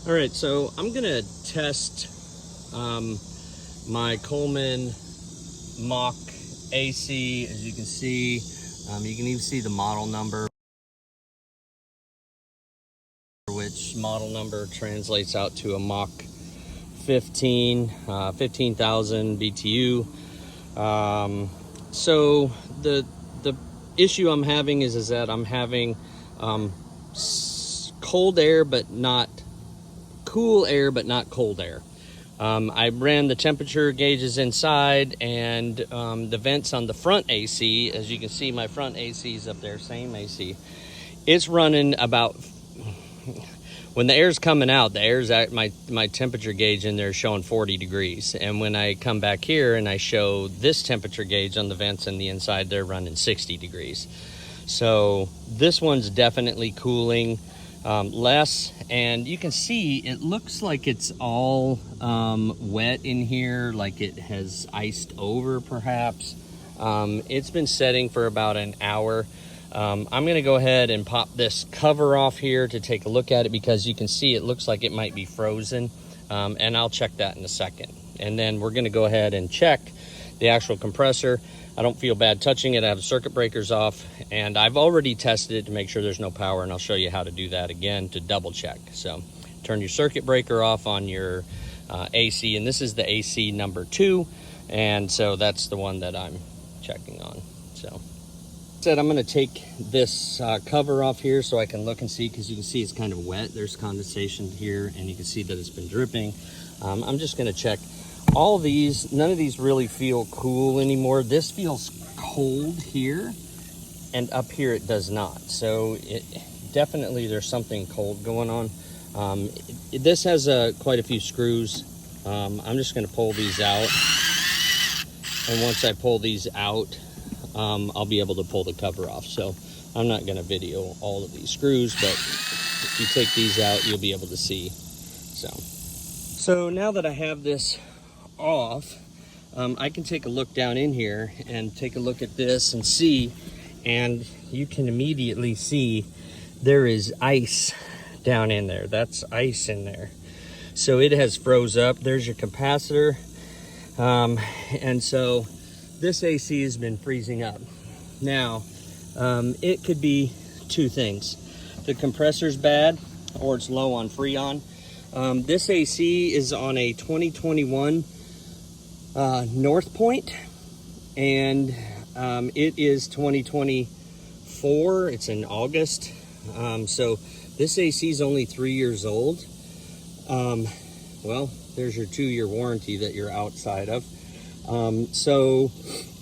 All right, so I'm gonna test my Coleman Mach AC. As you can see, you can even see the model number, which model number translates out to a Mach 15, 15,000 BTU. So the issue I'm having is that I'm having cold air, but not cool air, but not cold air. I ran the temperature gauges inside, and the vents on the front AC, as you can see, my front AC is up there, same AC. It's running about, when the air's coming out, the air's at my temperature gauge in there showing 40 degrees. And when I come back here and I show this temperature gauge on the vents and the inside, they're running 60 degrees. So this one's definitely cooling less, and you can see it looks like it's all wet in here, like it has iced over perhaps. It's been setting for about an hour. I'm gonna go ahead and pop this cover off here to take a look at it, because you can see it looks like it might be frozen, and I'll check that in a second. And then we're gonna go ahead and check the actual compressor. I don't feel bad touching it. I have circuit breakers off, and I've already tested it to make sure there's no power, and I'll show you how to do that again to double check. So turn your circuit breaker off on your AC, and this is the AC number 2, and so that's the one that I'm checking on. So I'm going to take this cover off here so I can look and see, because you can see it's kind of wet. There's condensation here, and you can see that it's been dripping. I'm just going to check all these. None of these really feel cool anymore. This feels cold here, and up here it does not. So it definitely, there's something cold going on. This has quite a few screws. I'm just going to pull these out, and once I pull these out, I'll be able to pull the cover off. So I'm not going to video all of these screws, but if you take these out, you'll be able to see. So now that I have this off, I can take a look down in here and take a look at this and see, and you can immediately see there is ice down in there. That's ice in there. So it has froze up. There's your capacitor. And so this AC has been freezing up. Now, it could be two things. The compressor's bad, or it's low on Freon. This AC is on a 2021 North Point, and it is 2024. It's in August. So this AC is only 3 years old. Well, there's your 2-year warranty that you're outside of. So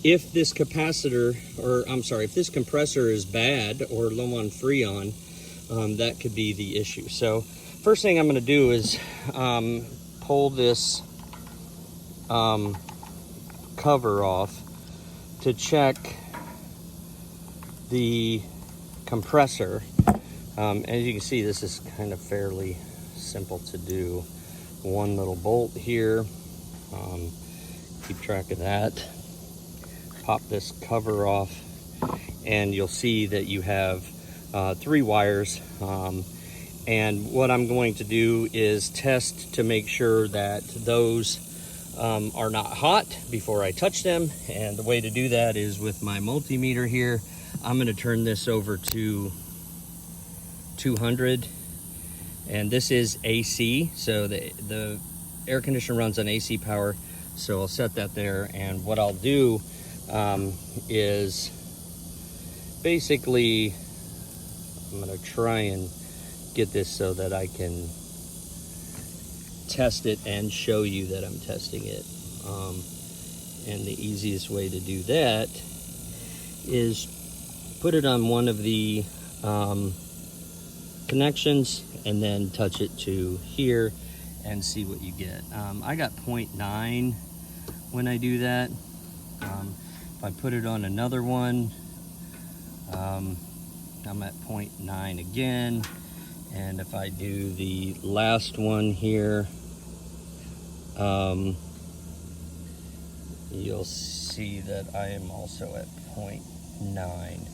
if this capacitor, or I'm sorry, if this compressor is bad or low on Freon, that could be the issue. So first thing I'm going to do is pull this cover off to check the compressor. As you can see, this is kind of fairly simple to do. One little bolt here. Keep track of that. Pop this cover off, and you'll see that you have 3 wires. And what I'm going to do is test to make sure that those are not hot before I touch them. And the way to do that is with my multimeter here. I'm going to turn this over to 200, and this is AC, so the air conditioner runs on AC power. So I'll set that there, and what I'll do is basically, I'm going to try and get this so that I can test it and show you that I'm testing it. And the easiest way to do that is put it on one of the connections, and then touch it to here and see what you get. I got 0.9 when I do that. If I put it on another one, I'm at 0.9 again. And if I do the last one here, you'll see that I am also at 0.9.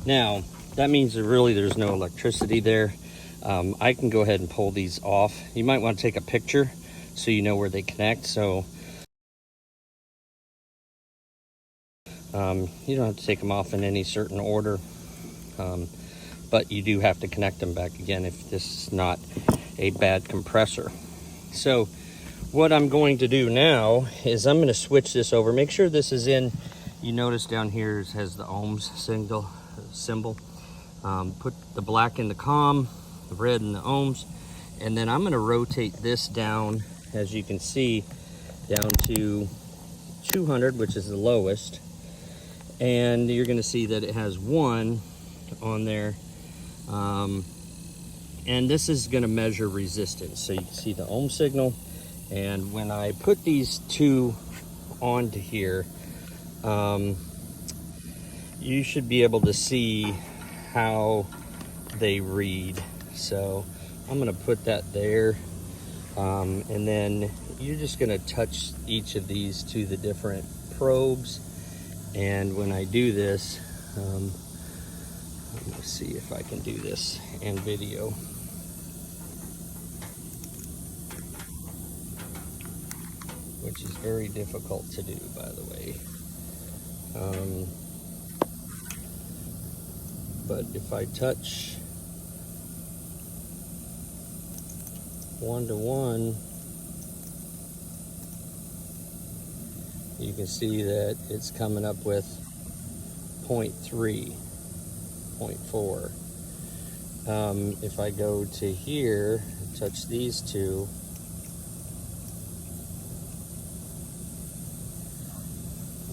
Now, that means that really there's no electricity there. I can go ahead and pull these off. You might want to take a picture so you know where they connect. So you don't have to take them off in any certain order, but you do have to connect them back again if this is not a bad compressor. So what I'm going to do now is I'm going to switch this over. Make sure this is in. You notice down here it has the ohms symbol. Put the black in the COM, the red in the ohms, and then I'm going to rotate this down, as you can see, down to 200, which is the lowest. And you're going to see that it has 1 on there. And this is going to measure resistance. So you can see the ohm signal. And when I put these two onto here, you should be able to see how they read. So I'm going to put that there. And then you're just going to touch each of these to the different probes. And when I do this, let me see if I can do this in video. Which is very difficult to do, by the way. But if I touch 1 to 1, you can see that it's coming up with 0.3, 0.4. If I go to here, touch these two,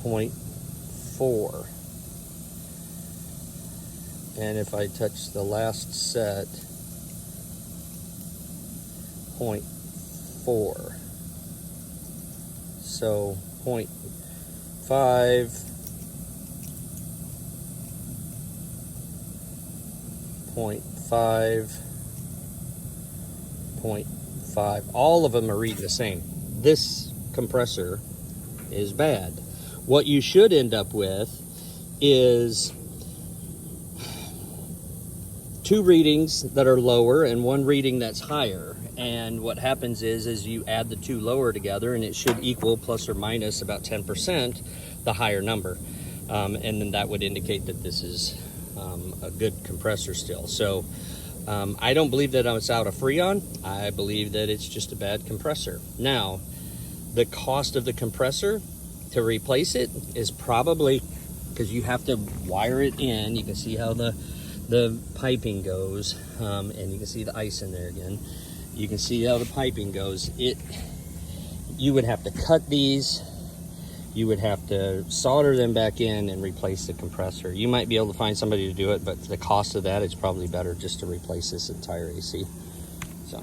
0.4. And if I touch the last set, 0.4. So 0.5, 0.5, 0.5. All of them are reading the same. This compressor is bad. What you should end up with is 2 readings that are lower and 1 reading that's higher. And what happens is you add the 2 lower together, and it should equal plus or minus about 10% the higher number. And then that would indicate that this is a good compressor still. So I don't believe that it's out of Freon. I believe that it's just a bad compressor. Now, the cost of the compressor to replace it is probably, because you have to wire it in. You can see how the piping goes, and you can see the ice in there again. You can see how the piping goes. You would have to cut these, you would have to solder them back in and replace the compressor. You might be able to find somebody to do it, but for the cost of that, it's probably better just to replace this entire AC. So